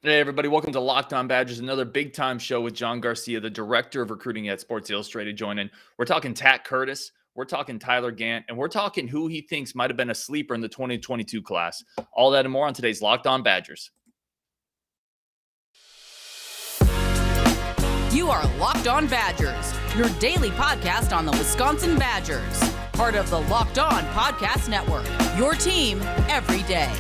Hey, everybody. Welcome to Locked On Badgers, another big-time show with John Garcia, the director of recruiting at Sports Illustrated, joining. We're talking Tackett Curtis, we're talking Tyler Gant, and we're talking who he thinks might have been a sleeper in the 2022 class. All that and more on today's Locked On Badgers. You are Locked On Badgers, your daily podcast on the Wisconsin Badgers. Part of the Locked On Podcast Network, your team every day.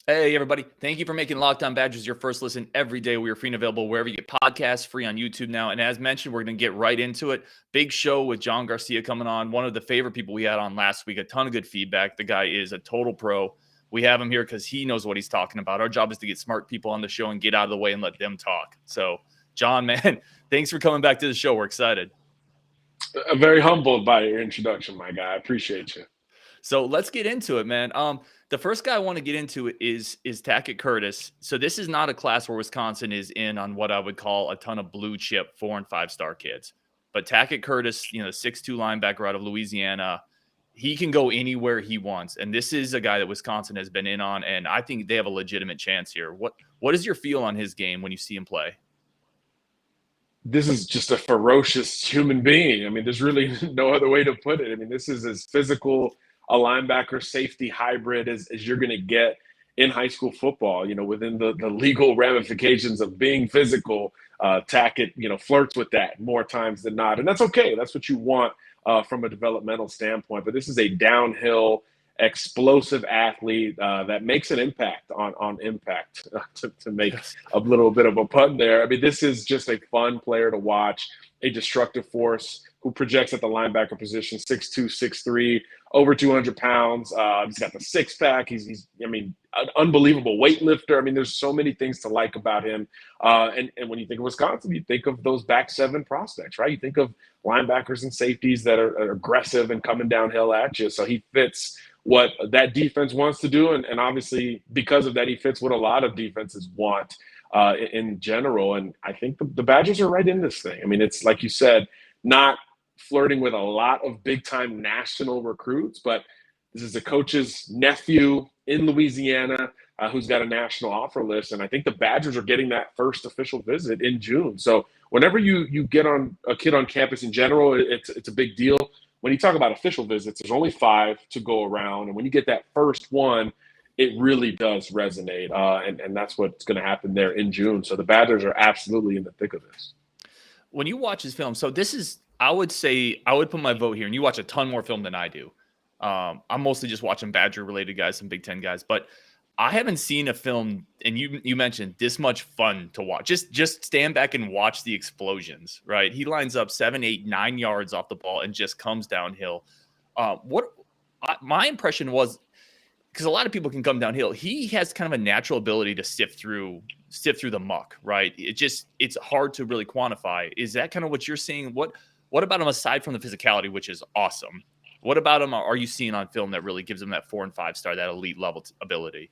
Hey, everybody. Thank you for making Locked On Badgers your first listen every day. We are free and available wherever you get podcasts, free on YouTube now. And as mentioned, we're going to get right into it. Big show with John Garcia coming on, one of the favorite people we had on last week. A ton of good feedback. The guy is a total pro. We have him here because he knows what he's talking about. Our job is to get smart people on the show and get out of the way and let them talk. So, John, man, thanks for coming back to the show. We're excited. I'm very humbled by your introduction, my guy. I appreciate you. So let's get into it, man. The first guy I want to get into is Tackett Curtis. So this is not a class where Wisconsin is in on what I would call a ton of blue chip 4- and 5-star kids. But Tackett Curtis, 6'2" linebacker out of Louisiana, he can go anywhere he wants. And this is a guy that Wisconsin has been in on, and I think they have a legitimate chance here. What is your feel on his game when you see him play? This is just a ferocious human being. I mean, there's really no other way to put it. I mean, this is as physical a linebacker safety hybrid as you're going to get in high school football, within the legal ramifications of being physical. Tackett, flirts with that more times than not. And that's okay. That's what you want from a developmental standpoint. But this is a downhill, explosive athlete that makes an impact on impact, to make a little bit of a pun there. I mean, this is just a fun player to watch, a destructive force who projects at the linebacker position, 6'2", 6'3", over 200 pounds. He's got the six-pack. He's an unbelievable weightlifter. I mean, there's so many things to like about him. And when you think of Wisconsin, you think of those back seven prospects, right? You think of linebackers and safeties that are aggressive and coming downhill at you. So he fits what that defense wants to do. And obviously, because of that, he fits what a lot of defenses want in general. And I think the Badgers are right in this thing. I mean, it's like you said, not flirting with a lot of big-time national recruits, but this is a coach's nephew in Louisiana who's got a national offer list, and I think the Badgers are getting that first official visit in June. So whenever you get on a kid on campus in general, it's a big deal. When you talk about official visits, there's only 5 to go around, and when you get that first one, it really does resonate, and that's what's going to happen there in June. So the Badgers are absolutely in the thick of this. When you watch his film, so this is, I would say, I would put my vote here, and you watch a ton more film than I do. I'm mostly just watching Badger-related guys, some Big Ten guys, but I haven't seen a film, and you mentioned this much fun to watch. Just stand back and watch the explosions, right? He lines up 7, 8, 9 yards off the ball and just comes downhill. My impression was, because a lot of people can come downhill, he has kind of a natural ability to sift through the muck, right? It's hard to really quantify. Is that kind of what you're seeing? What about him aside from the physicality, which is awesome? What about him are you seeing on film that really gives him that 4- and 5-star, that elite level ability?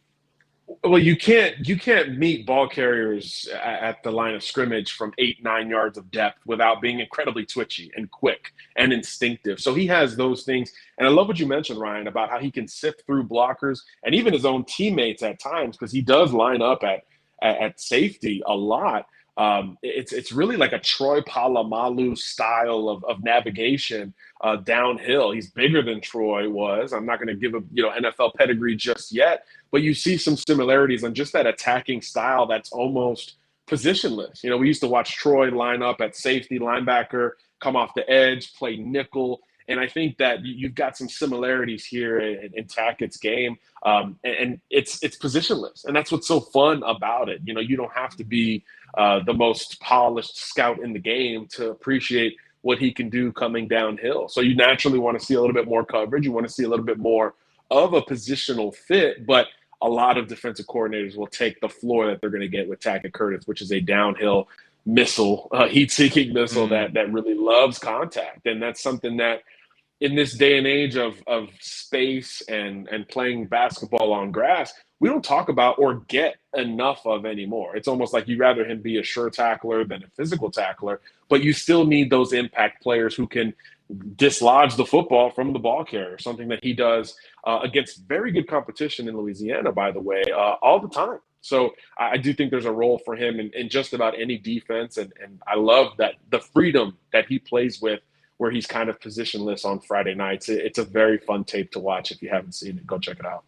Well, you can't meet ball carriers at the line of scrimmage from 8, 9 yards of depth without being incredibly twitchy and quick and instinctive. So he has those things. And I love what you mentioned, Ryan, about how he can sift through blockers and even his own teammates at times, because he does line up at safety a lot. It's really like a Troy Polamalu style of navigation downhill. He's bigger than Troy was. I'm not going to give him NFL pedigree just yet, but you see some similarities on just that attacking style that's almost positionless. We used to watch Troy line up at safety, linebacker, come off the edge, play nickel. And I think that you've got some similarities here in Tackett's game, and it's positionless, and that's what's so fun about it. You don't have to be the most polished scout in the game to appreciate what he can do coming downhill. So you naturally want to see a little bit more coverage. You want to see a little bit more of a positional fit, but a lot of defensive coordinators will take the floor that they're going to get with Tackett Curtis, which is a downhill missile, heat-seeking missile that really loves contact. And that's something that in this day and age of space and playing basketball on grass, we don't talk about or get enough of anymore. It's almost like you'd rather him be a sure tackler than a physical tackler, but you still need those impact players who can dislodge the football from the ball carrier, something that he does against very good competition in Louisiana, by the way, all the time. So I do think there's a role for him in just about any defense. And I love that the freedom that he plays with, where he's kind of positionless on Friday nights. It's a very fun tape to watch. If you haven't seen it, go check it out.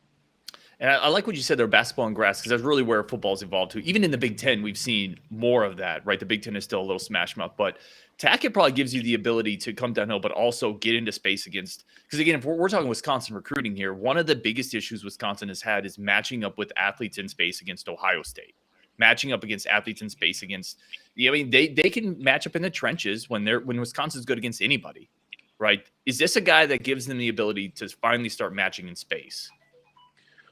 And I like what you said there, basketball and grass, because that's really where football's evolved to. Even in the Big Ten, we've seen more of that, right? The Big Ten is still a little smash mouth, but Tackett probably gives you the ability to come downhill, but also get into space against. Because again, if we're talking Wisconsin recruiting here, one of the biggest issues Wisconsin has had is matching up with athletes in space against Ohio State, matching up against athletes in space against. I mean, they can match up in the trenches when Wisconsin's good against anybody, right? Is this a guy that gives them the ability to finally start matching in space?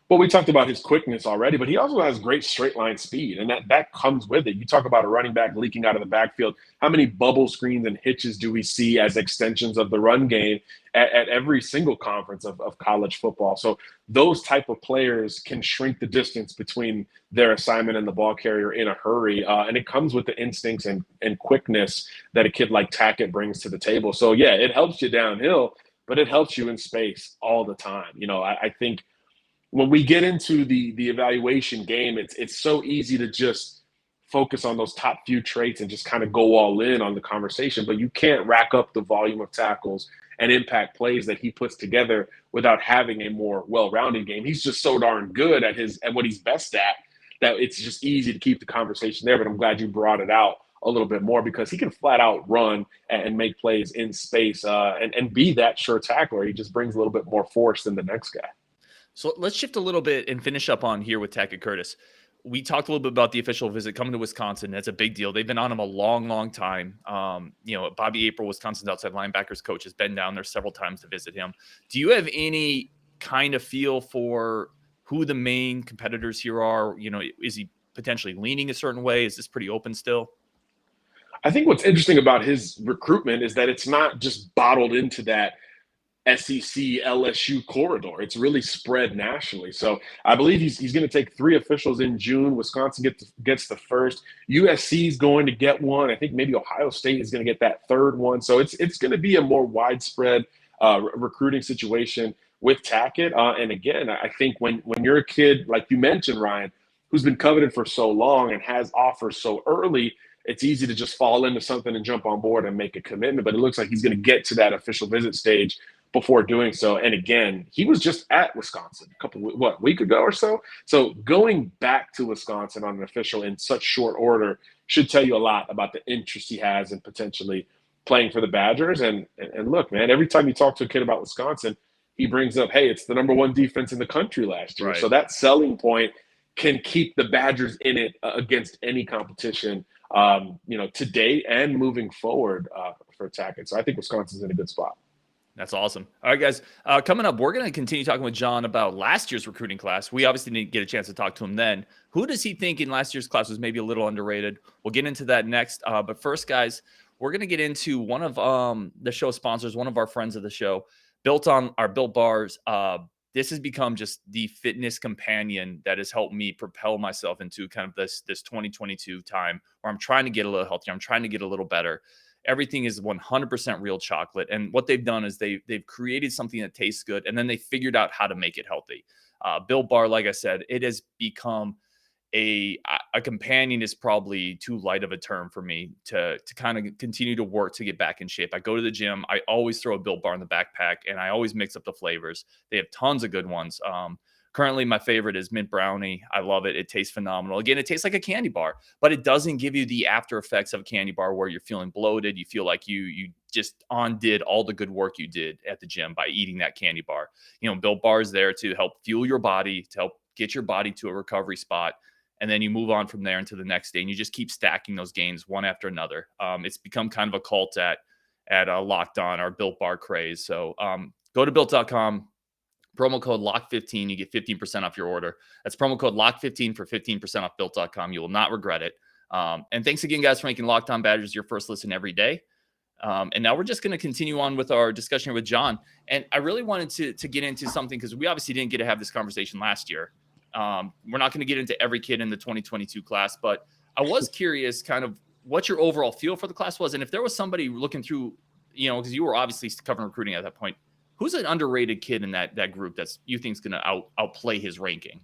Well, we talked about his quickness already, but he also has great straight line speed, and that comes with it. You talk about a running back leaking out of the backfield. How many bubble screens and hitches do we see as extensions of the run game at every single conference of college football? So those type of players can shrink the distance between their assignment and the ball carrier in a hurry, and it comes with the instincts and quickness that a kid like Tackett brings to the table. So, yeah, it helps you downhill, but it helps you in space all the time. I think – when we get into the evaluation game, it's so easy to just focus on those top few traits and just kind of go all in on the conversation, but you can't rack up the volume of tackles and impact plays that he puts together without having a more well-rounded game. He's just so darn good at what he's best at that it's just easy to keep the conversation there, but I'm glad you brought it out a little bit more because he can flat out run and make plays in space and be that sure tackler. He just brings a little bit more force than the next guy. So let's shift a little bit and finish up on here with Tackett Curtis. We talked a little bit about the official visit coming to Wisconsin. That's a big deal. They've been on him a long, long time. Bobby April, Wisconsin's outside linebackers coach, has been down there several times to visit him. Do you have any kind of feel for who the main competitors here are? Is he potentially leaning a certain way? Is this pretty open still? I think what's interesting about his recruitment is that it's not just bottled into that SEC LSU corridor. It's really spread nationally. So I believe he's going to take 3 officials in June. Wisconsin gets the first. USC is going to get one. I think maybe Ohio State is going to get that third one. So it's going to be a more widespread recruiting situation with Tackett. And again, I think when you're a kid, like you mentioned, Ryan, who's been coveted for so long and has offers so early, it's easy to just fall into something and jump on board and make a commitment. But it looks like he's going to get to that official visit stage before doing so. And again, he was just at Wisconsin a week ago or so. So going back to Wisconsin on an official in such short order should tell you a lot about the interest he has in potentially playing for the Badgers. And look, man, every time you talk to a kid about Wisconsin, he brings up, hey, it's the number 1 defense in the country last year. Right. So that selling point can keep the Badgers in it against any competition, today and moving forward for Tackett. So I think Wisconsin's in a good spot. That's awesome. All right, guys. Coming up, we're going to continue talking with John about last year's recruiting class. We obviously didn't get a chance to talk to him then. Who does he think in last year's class was maybe a little underrated? We'll get into that next. But first, guys, we're going to get into one of the show sponsors, one of our friends of the show, Built Bars. This has become just the fitness companion that has helped me propel myself into kind of this 2022 time where I'm trying to get a little healthier. I'm trying to get a little better. Everything is 100% real chocolate. And what they've done is they've created something that tastes good, and then they figured out how to make it healthy. Built Bar, like I said, it has become a companion is probably too light of a term for me to kind of continue to work to get back in shape. I go to the gym. I always throw a Built Bar in the backpack, and I always mix up the flavors. They have tons of good ones. Currently, my favorite is mint brownie. I love it. It tastes phenomenal. Again, it tastes like a candy bar, but it doesn't give you the after effects of a candy bar where you're feeling bloated. You feel like you just undid all the good work you did at the gym by eating that candy bar. Built Bar is there to help fuel your body, to help get your body to a recovery spot. And then you move on from there into the next day, and you just keep stacking those gains one after another. It's become kind of a cult at Locked On, our Built Bar craze. So go to built.com. Promo code LOCK15, you get 15% off your order. That's promo code LOCK15 for 15% off built.com. You will not regret it. And thanks again, guys, for making Locked On Badgers your first listen every day. And now we're just going to continue on with our discussion here with John. And I really wanted to get into something because we obviously didn't get to have this conversation last year. We're not going to get into every kid in the 2022 class, but I was curious kind of what your overall feel for the class was. And if there was somebody looking through, because you were obviously covering recruiting at that point, who's an underrated kid in that group that's you think is going to outplay his ranking?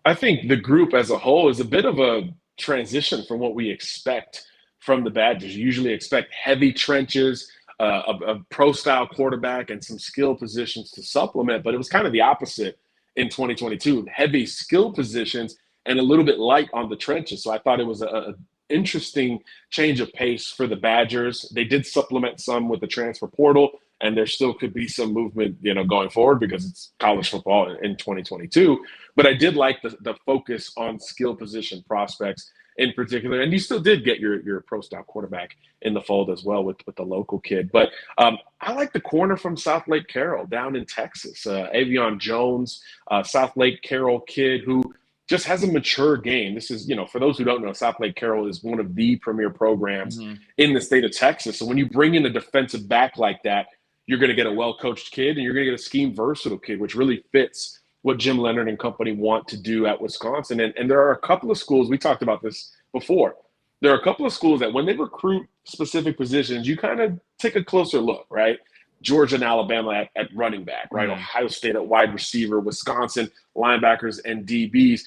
I think the group as a whole is a bit of a transition from what we expect from the Badgers. You usually expect heavy trenches, a pro-style quarterback, and some skill positions to supplement, but it was kind of the opposite in 2022. Heavy skill positions and a little bit light on the trenches. So I thought it was a interesting change of pace for the Badgers. They did supplement some with the transfer portal, and there still could be some movement, going forward because it's college football in 2022. But I did like the focus on skill position prospects in particular. And you still did get your pro-style quarterback in the fold as well with the local kid. But I like the corner from South Lake Carroll down in Texas, Avyonne Jones, South Lake Carroll kid who just has a mature game. This is, for those who don't know, South Lake Carroll is one of the premier programs in the state of Texas. So when you bring in a defensive back like that, you're going to get a well-coached kid and you're going to get a scheme versatile kid, which really fits what Jim Leonard and company want to do at Wisconsin. And there are a couple of schools, we talked about this before, there are a couple of schools that when they recruit specific positions, you kind of take a closer look, right? Georgia and Alabama at running back, right? Ohio State at wide receiver, Wisconsin linebackers and DBs.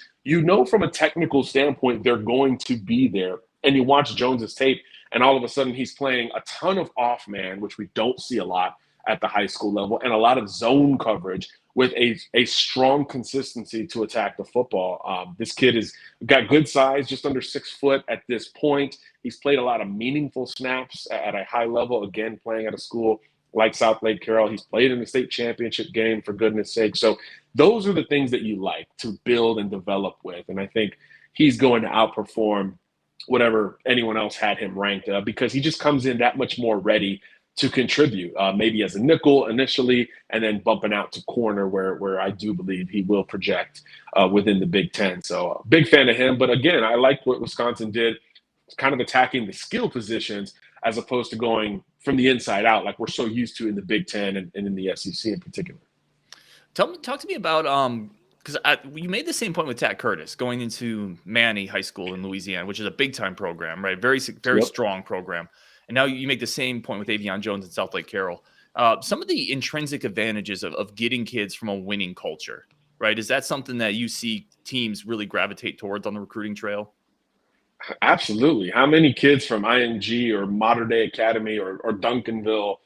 From a technical standpoint, they're going to be there. And you watch Jones's tape, and all of a sudden he's playing a ton of off man, which we don't see a lot at the high school level, and a lot of zone coverage with a strong consistency to attack the football. This kid has got good size, just under 6 foot at this point. He's played a lot of meaningful snaps at a high level, again, playing at a school like South Lake Carroll. He's played in the state championship game, for goodness sake. So those are the things that you like to build and develop with. And I think he's going to outperform whatever anyone else had him ranked because he just comes in that much more ready to contribute, maybe as a nickel initially, and then bumping out to corner where I do believe he will project within the Big Ten. So big fan of him. But again, I like what Wisconsin did, kind of attacking the skill positions as opposed to going from the inside out like we're so used to in the Big Ten and in the SEC in particular. Talk to me about because you made the same point with Tackett Curtis going into Manny High School in Louisiana, which is a big-time program, right? Very strong program. And now you make the same point with Avyonne Jones and South Lake Carroll. Some of the intrinsic advantages of getting kids from a winning culture, right? Is that something that you see teams really gravitate towards on the recruiting trail? Absolutely. How many kids from IMG or Modern Day Academy or Duncanville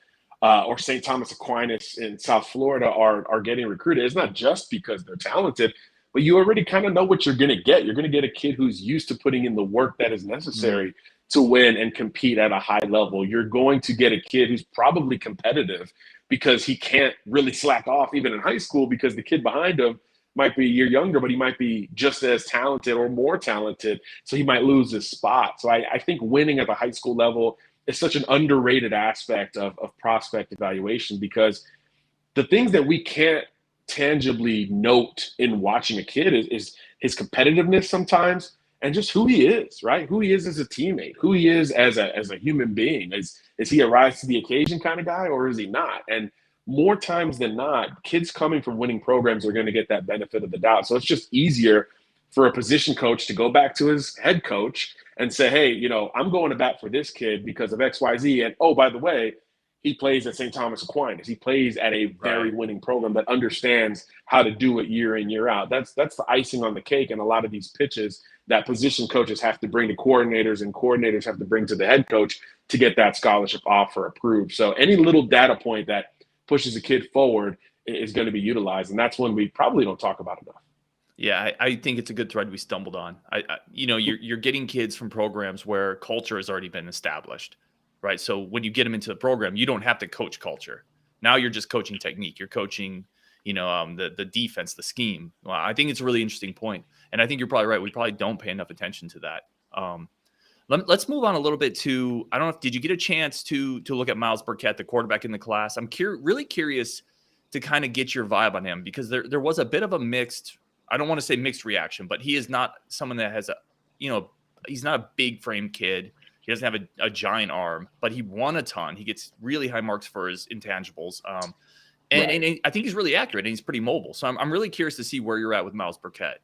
or St. Thomas Aquinas in South Florida are getting recruited? It's not just because they're talented, but you already kind of know what you're going to get. You're going to get a kid who's used to putting in the work that is necessary to win and compete at a high level. You're going to get a kid who's probably competitive because he can't really slack off even in high school because the kid behind him might be a year younger, but he might be just as talented or more talented. So he might lose his spot. So I think winning at the high school level is such an underrated aspect of prospect evaluation because the things that we can't tangibly note in watching a kid is his competitiveness sometimes, and just who he is, right? Who he is as a teammate, who he is as a human being. Is he a rise to the occasion kind of guy, or is he not? And more times than not, kids coming from winning programs are going to get that benefit of the doubt. So it's just easier for a position coach to go back to his head coach and say, hey, I'm going to bat for this kid because of X, Y, Z. And, oh, by the way, he plays at St. Thomas Aquinas. He plays at a very winning program that understands how to do it year in, year out. That's the icing on the cake. And a lot of these pitches that position coaches have to bring to coordinators and coordinators have to bring to the head coach to get that scholarship offer approved. So any little data point that pushes a kid forward is going to be utilized. And that's one we probably don't talk about enough. Yeah, I think it's a good thread we stumbled on. You're getting kids from programs where culture has already been established, right? So when you get them into the program, you don't have to coach culture. Now you're just coaching technique. You're coaching, the defense, the scheme. Well, I think it's a really interesting point. And I think you're probably right. We probably don't pay enough attention to that. Let's move on a little bit to, I don't know if, did you get a chance to look at Myles Burkett, the quarterback in the class? I'm really curious to kind of get your vibe on him because there was a bit of a mixed, I don't want to say mixed reaction, but he is not someone that has he's not a big frame kid. He doesn't have a giant arm, but he won a ton. He gets really high marks for his intangibles. And I think he's really accurate and he's pretty mobile. So I'm really curious to see where you're at with Myles Burkett.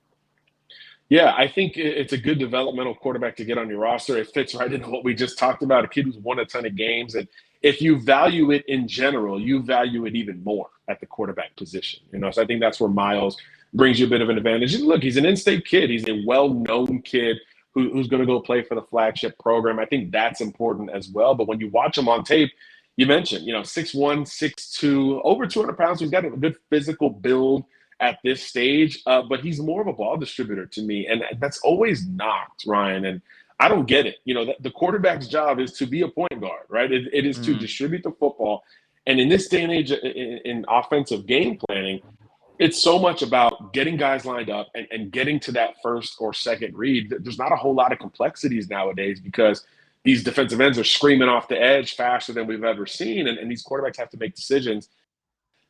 Yeah, I think it's a good developmental quarterback to get on your roster. It fits right into what we just talked about, a kid who's won a ton of games. And if you value it in general, you value it even more at the quarterback position. So I think that's where Myles brings you a bit of an advantage. And look, he's an in-state kid. He's a well-known kid who's going to go play for the flagship program. I think that's important as well. But when you watch him on tape, you mentioned, 6'1", 6'2", over 200 pounds. He's got a good physical build at this stage, but he's more of a ball distributor to me. And that's always knocked, Ryan. And I don't get it. The quarterback's job is to be a point guard, right? It is to distribute the football. And in this day and age, in offensive game planning, it's so much about getting guys lined up and getting to that first or second read. There's not a whole lot of complexities nowadays because these defensive ends are screaming off the edge faster than we've ever seen. And these quarterbacks have to make decisions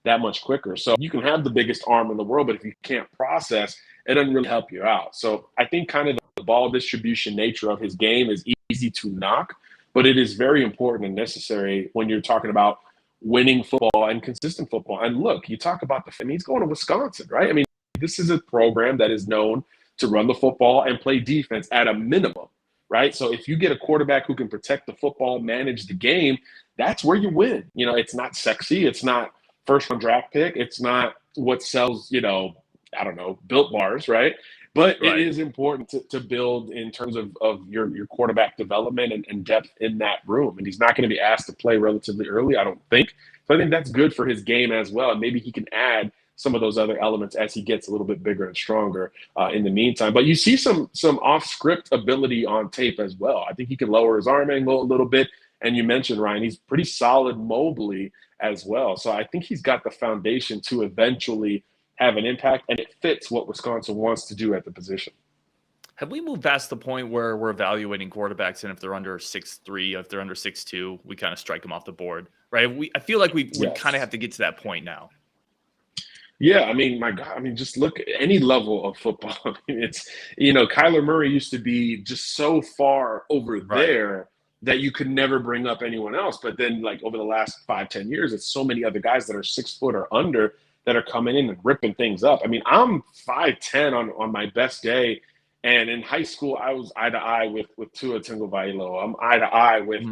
that much quicker. So you can have the biggest arm in the world, but if you can't process, it doesn't really help you out. So I think kind of the ball distribution nature of his game is easy to knock, but it is very important and necessary when you're talking about winning football and consistent football. And look, you talk about he's going to Wisconsin, right? I mean, this is a program that is known to run the football and play defense at a minimum, right? So if you get a quarterback who can protect the football, manage the game, that's where you win. It's not sexy. It's not first-round draft pick. It's not what sells, Built Bars, right? But It is important to build in terms of your quarterback development and depth in that room. And he's not going to be asked to play relatively early, I don't think. So I think that's good for his game as well. And maybe he can add some of those other elements as he gets a little bit bigger and stronger in the meantime. But you see some off-script ability on tape as well. I think he can lower his arm angle a little bit. And you mentioned, Ryan, he's pretty solid mobily as well. So I think he's got the foundation to eventually have an impact, and it fits what Wisconsin wants to do at the position. Have we moved past the point where we're evaluating quarterbacks, and if they're under 6'3", if they're under 6'2", we kind of strike them off the board, right? I feel like we kind of have to get to that point now. Yeah, I mean, my God, just look at any level of football. It's, Kyler Murray used to be just so far over there that you could never bring up anyone else. But then, like, over the last 5-10 years, it's so many other guys that are 6 foot or under that are coming in and ripping things up. I mean, I'm 5'10" on my best day. And in high school, I was eye to eye with Tua Tagovailoa. I'm eye to eye with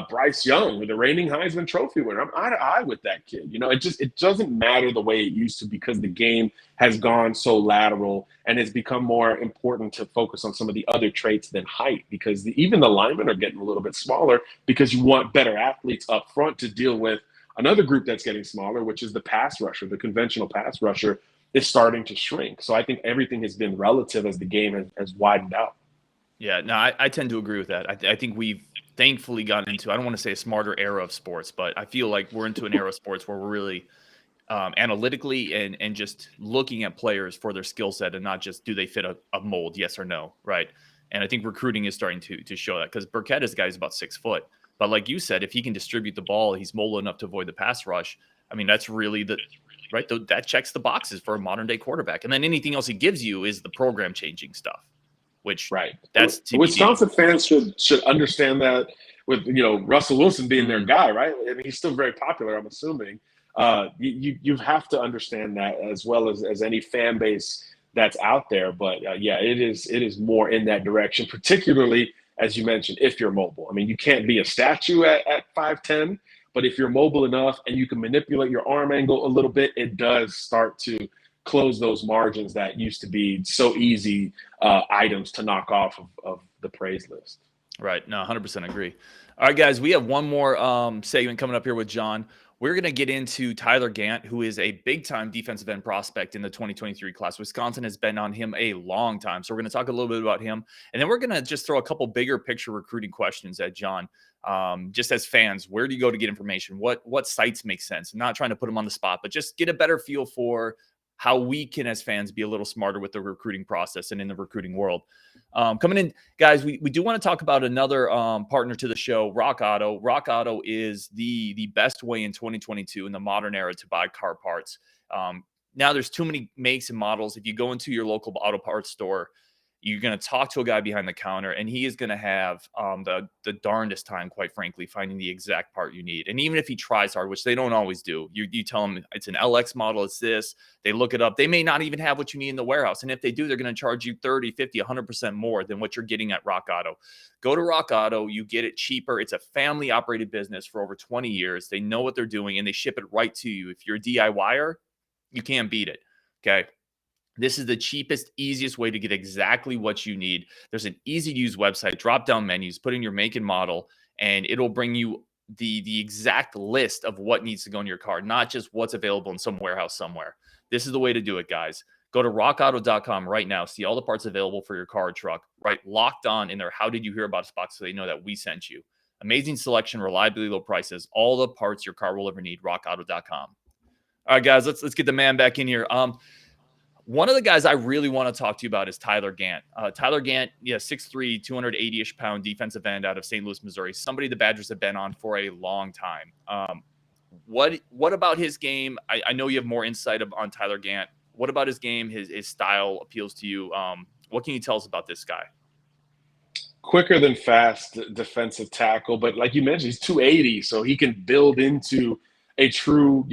Bryce Young, with the reigning Heisman Trophy winner. I'm eye to eye with that kid. It doesn't matter the way it used to because the game has gone so lateral and it's become more important to focus on some of the other traits than height because even the linemen are getting a little bit smaller because you want better athletes up front to deal with another group that's getting smaller, which is the pass rusher. The conventional pass rusher is starting to shrink. So I think everything has been relative as the game has widened out. Yeah, no, I tend to agree with that. I think we've thankfully gotten into, I don't want to say a smarter era of sports, but I feel like we're into an era of sports where we're really analytically and just looking at players for their skill set and not just do they fit a mold, yes or no, right? And I think recruiting is starting to show that because Burkett is a guy who's about 6 foot. But like you said, if he can distribute the ball, he's mobile enough to avoid the pass rush. I mean, that's really that checks the boxes for a modern day quarterback. And then anything else he gives you is the program changing stuff, which that's TBD. Wisconsin fans should understand that with, Russell Wilson being their guy, right? I mean, he's still very popular, I'm assuming. You have to understand that as well as any fan base that's out there. But it is more in that direction, particularly as you mentioned, if you're mobile. I mean, you can't be a statue at 5'10", but if you're mobile enough and you can manipulate your arm angle a little bit, it does start to close those margins that used to be so easy items to knock off of the praise list. Right. No, 100% agree. All right, guys, we have one more segment coming up here with John. We're going to get into Tyler Gant, who is a big-time defensive end prospect in the 2023 class. Wisconsin has been on him a long time. So we're going to talk a little bit about him. And then we're going to just throw a couple bigger picture recruiting questions at John. Just as fans, where do you go to get information? What sites make sense? I'm not trying to put him on the spot, but just get a better feel for how we can, as fans, be a little smarter with the recruiting process and in the recruiting world. Coming in, guys, we do want to talk about another partner to the show, Rock Auto. Rock Auto is the best way in 2022 in the modern era to buy car parts. Now there's too many makes and models. If you go into your local auto parts store, you're going to talk to a guy behind the counter, and he is going to have the darndest time, quite frankly, finding the exact part you need. And even if he tries hard, which they don't always do, you tell him it's an LX model, it's this, they look it up. They may not even have what you need in the warehouse. And if they do, they're going to charge you 30, 50, 100% more than what you're getting at Rock Auto. Go to Rock Auto. You get it cheaper. It's a family-operated business for over 20 years. They know what they're doing, and they ship it right to you. If you're a DIYer, you can't beat it, okay? This is the cheapest, easiest way to get exactly what you need. There's an easy-to-use website, drop-down menus, put in your make and model, and it'll bring you the exact list of what needs to go in your car, not just what's available in some warehouse somewhere. This is the way to do it, guys. Go to rockauto.com right now. See all the parts available for your car or truck. Right, locked on in there. How did you hear about us box so they know that we sent you? Amazing selection, reliably low prices, all the parts your car will ever need. rockauto.com. All right, guys, let's get the man back in here. One of the guys I really want to talk to you about is Tyler Gant. Tyler Gant, 6'3", 280-ish pound defensive end out of St. Louis, Missouri. Somebody the Badgers have been on for a long time. What about his game? I know you have more insight on Tyler Gant. What about his game, his style appeals to you? What can you tell us about this guy? Quicker than fast defensive tackle, but like you mentioned, he's 280, so he can build into a true,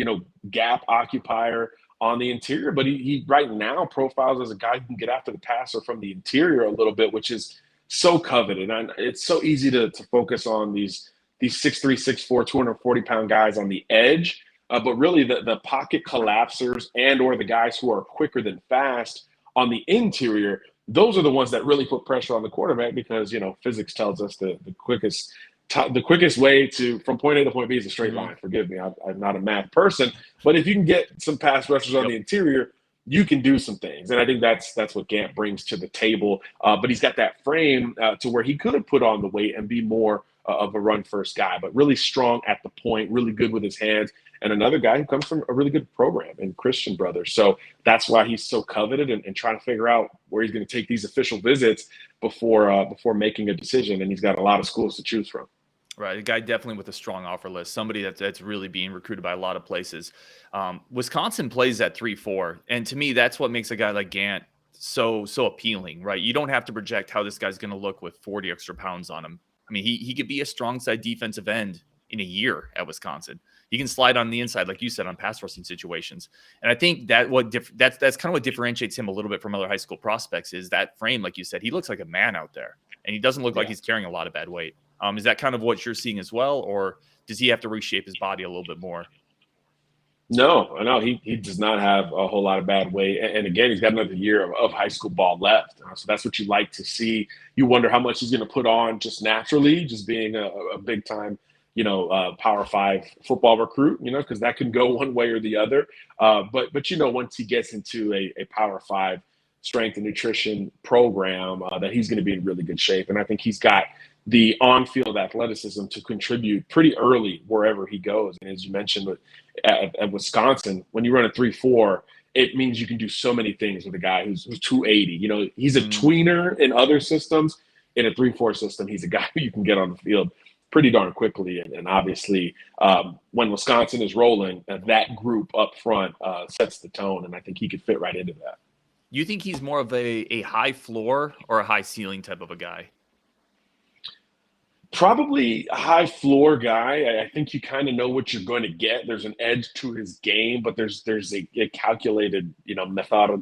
gap occupier on the interior, but he right now profiles as a guy who can get after the passer from the interior a little bit, which is so coveted. And it's so easy to focus on these 6'3", 6'4", 240-pound guys on the edge, but really the pocket collapsers and or the guys who are quicker than fast on the interior, those are the ones that really put pressure on the quarterback because, physics tells us the quickest way from point A to point B is a straight line. Forgive me, I'm not a math person, but if you can get some pass rushers on the interior, you can do some things, and I think that's what Gant brings to the table. But he's got that frame to where he could have put on the weight and be more of a run-first guy, but really strong at the point, really good with his hands, and another guy who comes from a really good program in Christian Brothers. So that's why he's so coveted and trying to figure out where he's going to take these official visits before making a decision, and he's got a lot of schools to choose from. Right, a guy definitely with a strong offer list, somebody that's really being recruited by a lot of places. Wisconsin plays at 3-4, and to me, that's what makes a guy like Gant so appealing, right? You don't have to project how this guy's going to look with 40 extra pounds on him. I mean, he could be a strong side defensive end in a year at Wisconsin. He can slide on the inside, like you said, on pass rushing situations. And I think that's kind of what differentiates him a little bit from other high school prospects is that frame, like you said. He looks like a man out there, and he doesn't look like he's carrying a lot of bad weight. Is that kind of what you're seeing as well, or does he have to reshape his body a little bit more? No, he does not have a whole lot of bad weight. And again, he's got another year of high school ball left. So that's what you like to see. You wonder how much he's going to put on just naturally, just being a big time, Power 5 football recruit, because that can go one way or the other. But once he gets into a Power 5 strength and nutrition program, that he's going to be in really good shape. And I think he's got the on-field athleticism to contribute pretty early wherever he goes. And as you mentioned at Wisconsin, when you run a 3-4, it means you can do so many things with a guy who's 280. He's a tweener in other systems. In a 3-4 system, he's a guy who you can get on the field pretty darn quickly. And obviously, when Wisconsin is rolling, that group up front sets the tone, and I think he could fit right into that. You think he's more of a high floor or a high ceiling type of a guy? Probably a high floor guy. I think you kind of know what you're going to get. There's an edge to his game, but there's a calculated,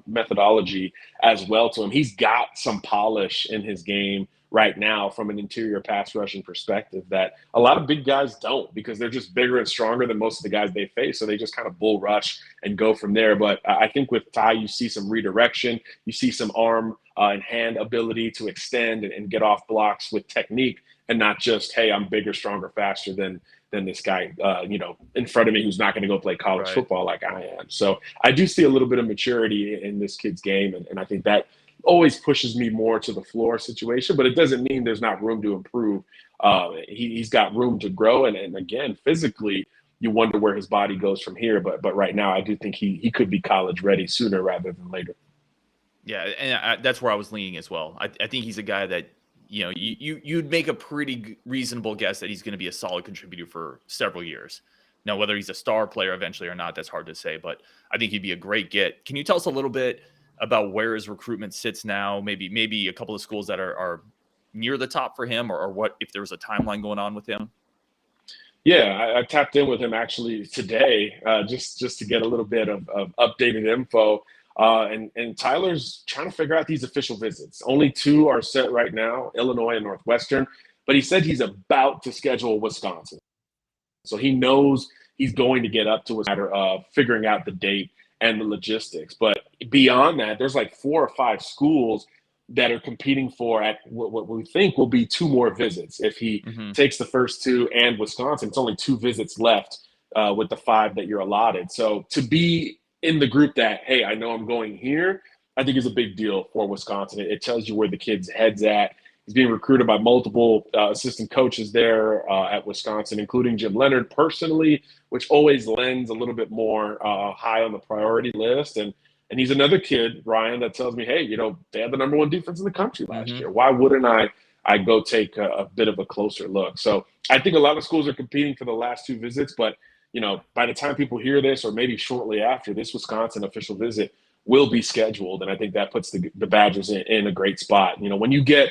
methodology as well to him. He's got some polish in his game right now from an interior pass rushing perspective that a lot of big guys don't, because they're just bigger and stronger than most of the guys they face. So they just kind of bull rush and go from there. But I think with Ty, you see some redirection, you see some arm and hand ability to extend and get off blocks with technique, and not just, hey, I'm bigger, stronger, faster than this guy, in front of me who's not going to go play college football like I am. So I do see a little bit of maturity in this kid's game, and I think that always pushes me more to the floor situation, but it doesn't mean there's not room to improve. He's got room to grow, and again, physically, you wonder where his body goes from here. But right now, I do think he could be college ready sooner rather than later. Yeah, and that's where I was leaning as well. I think he's a guy that, you'd make a pretty reasonable guess that he's going to be a solid contributor for several years. Now, whether he's a star player eventually or not, that's hard to say, but I think he'd be a great get. Can you tell us a little bit about where his recruitment sits now? Maybe a couple of schools that are near the top for him, or what, if there was a timeline going on with him? Yeah, I tapped in with him actually today, just to get a little bit of updated info. And Tyler's trying to figure out these official visits. Only 2 are set right now, Illinois and Northwestern, but he said he's about to schedule Wisconsin. So he knows he's going to get up to a matter of figuring out the date and the logistics. But beyond that, there's like 4 or 5 schools that are competing for at what we think will be 2 more visits. If he takes the first 2 and Wisconsin, it's only 2 visits left with the 5 that you're allotted. So to be in the group that, hey, I know I'm going here, I think is a big deal for Wisconsin. It tells you where the kid's head's at. He's being recruited by multiple assistant coaches there at Wisconsin, including Jim Leonhard personally, which always lends a little bit more high on the priority list. And he's another kid, Ryan, that tells me, hey, they had the number 1 defense in the country last year. Why wouldn't I go take a bit of a closer look? So I think a lot of schools are competing for the last 2 visits, but by the time people hear this, or maybe shortly after, this Wisconsin official visit will be scheduled. And I think that puts the Badgers in a great spot. When you get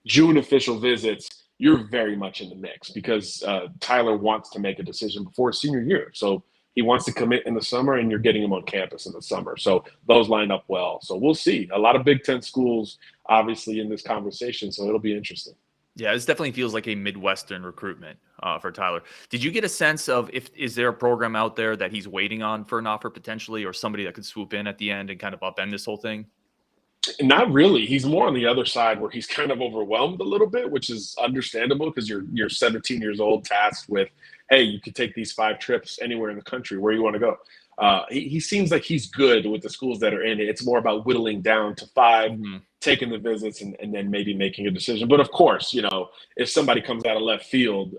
June official visits, you're very much in the mix because Tyler wants to make a decision before his senior year. So he wants to commit in the summer, and you're getting him on campus in the summer. So those line up well. So we'll see. A lot of Big Ten schools, obviously, in this conversation. So it'll be interesting. Yeah, this definitely feels like a Midwestern recruitment for Tyler. Did you get a sense of is there a program out there that he's waiting on for an offer potentially, or somebody that could swoop in at the end and kind of upend this whole thing? Not really. He's more on the other side where he's kind of overwhelmed a little bit, which is understandable because you're 17 years old, tasked with, hey, you could take these 5 trips anywhere in the country. Where you want to go? He seems like he's good with the schools that are in it. It's more about whittling down to 5, taking the visits, and then maybe making a decision. But of course, if somebody comes out of left field,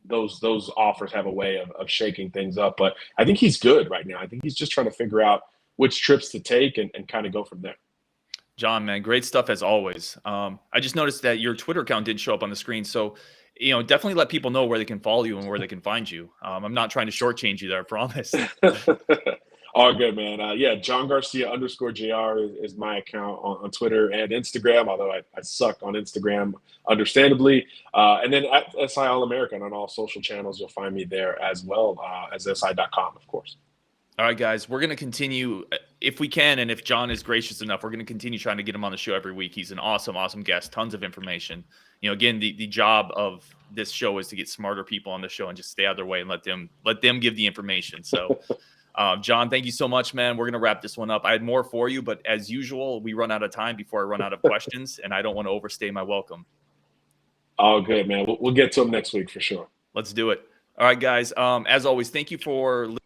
those offers have a way of shaking things up. But I think he's good right now. I think he's just trying to figure out which trips to take and kind of go from there. John, man, great stuff as always. I just noticed that your Twitter account didn't show up on the screen. So, definitely let people know where they can follow you and where they can find you. I'm not trying to shortchange you there, I promise. All good, man. John Garcia _JR is my account on Twitter and Instagram, although I suck on Instagram, understandably. And then at SI All American on all social channels, you'll find me there as well as SI.com, of course. All right, guys, we're going to continue if we can. And if John is gracious enough, we're going to continue trying to get him on the show every week. He's an awesome, awesome guest, tons of information. Again, the job of this show is to get smarter people on the show and just stay out of their way and let them give the information. So, John, thank you so much, man. We're going to wrap this one up. I had more for you, but as usual, we run out of time before I run out of questions, and I don't want to overstay my welcome. All good, man. We'll get to them next week for sure. Let's do it. All right, guys. As always, thank you for listening.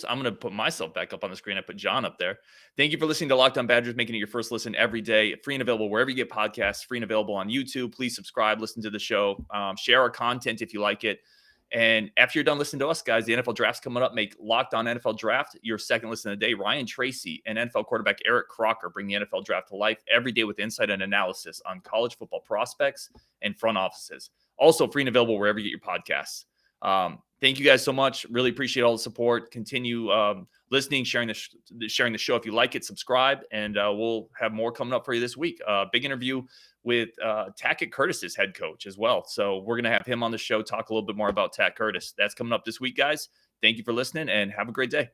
I'm going to put myself back up on the screen. I put John up there. Thank you for listening to Locked On Badgers, making it your first listen every day. Free and available wherever you get podcasts. Free and available on YouTube. Please subscribe, listen to the show, share our content if you like it. And after you're done listening to us, guys, the NFL Draft's coming up. Make Locked On NFL Draft your second listen of the day. Ryan Tracy and NFL quarterback Eric Crocker bring the NFL Draft to life every day with insight and analysis on college football prospects and front offices. Also free and available wherever you get your podcasts. Thank you guys so much. Really appreciate all the support. Continue listening, sharing the show. If you like it, subscribe, and we'll have more coming up for you this week. Big interview with Tackett Curtis's head coach as well. So we're going to have him on the show, talk a little bit more about Tackett Curtis. That's coming up this week, guys. Thank you for listening, and have a great day.